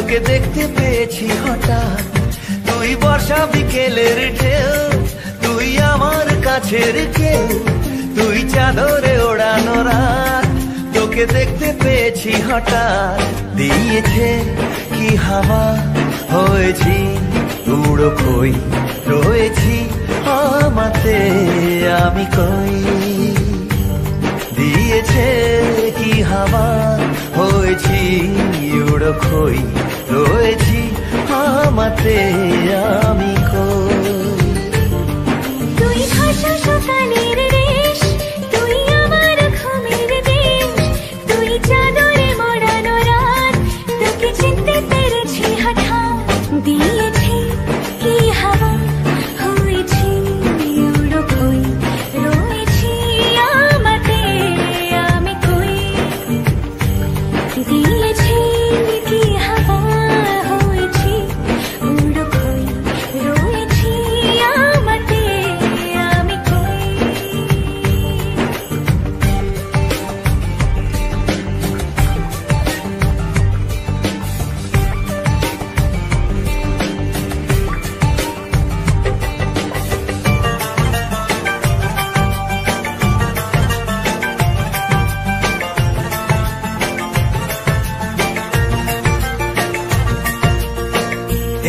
তোকে দেখতে পেয়েছি হঠাৎ, তুই বর্ষা বিকেলের ঢেউ, তুই আমার কাছের কেউ, তুই চাদরে ওড়ানো রাত। তোকে দেখতে পেয়েছি হঠাৎ, দিয়েছে কি হাওয়া, হয়েছি উড়ো কই, রয়েছি আমাতে আমি কই। দিয়েছে কি হাওয়া, হয়েছি উড়ো কই, রয়েছি আমাতে আমি কই। তুই ভাষা সকালের রেশ, তুই আমার ঘুমের দেশ, তুই চাদরে মোড়ানো রাত। তোকে চিনতে পেরেছি হঠাৎ, দিয়েছি কি হাওয়া, হয়েছি উড়ো কই, রয়েছি আমাতে আমি কই। দিয়েছি কি হাওয়া, হয়েছি উড়ো কই, রয়েছি আমাতে আমি কই।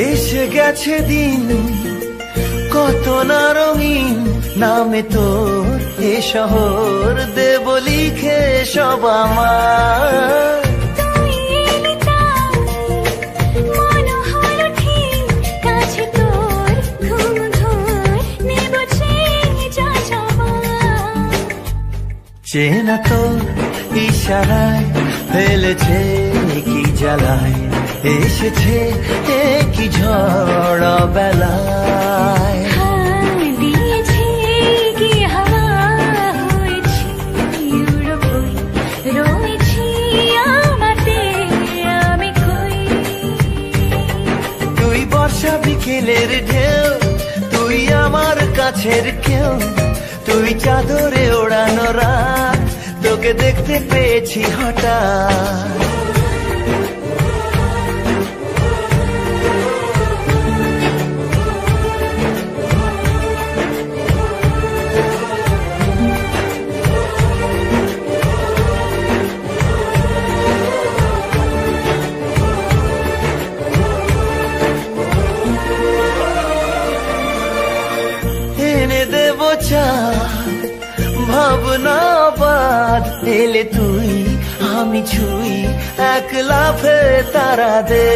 এসে গেছে দিন কত না রঙিন, নামে তোর এ শহর দেব লিখে সব আমার। তুই এলি তাই মন হলো ঠিক, কাছে তোর ঘুম ধর নেব চেয়ে যা যাবার। চেনা তোর ইশারায় ফেলেছে কি জ্বালায়, এসেছে কি ঝড় বেলায়। দিয়েছি কি হাওয়া, হয়েছি উড়ো কই, রয়েছি আমাতে আমি কই। তুই বর্ষা বিকেলের ঢেউ, তুই আমার কাছের কেউ, তুই চাদরে ওড়ানো রাত। তোকে দেখতে পেয়েছি হঠাৎ, এনে দেব চাঁদ ভাবনা বাদ। এলে তুই আমি ছুঁই, এক লাফে তারা দে।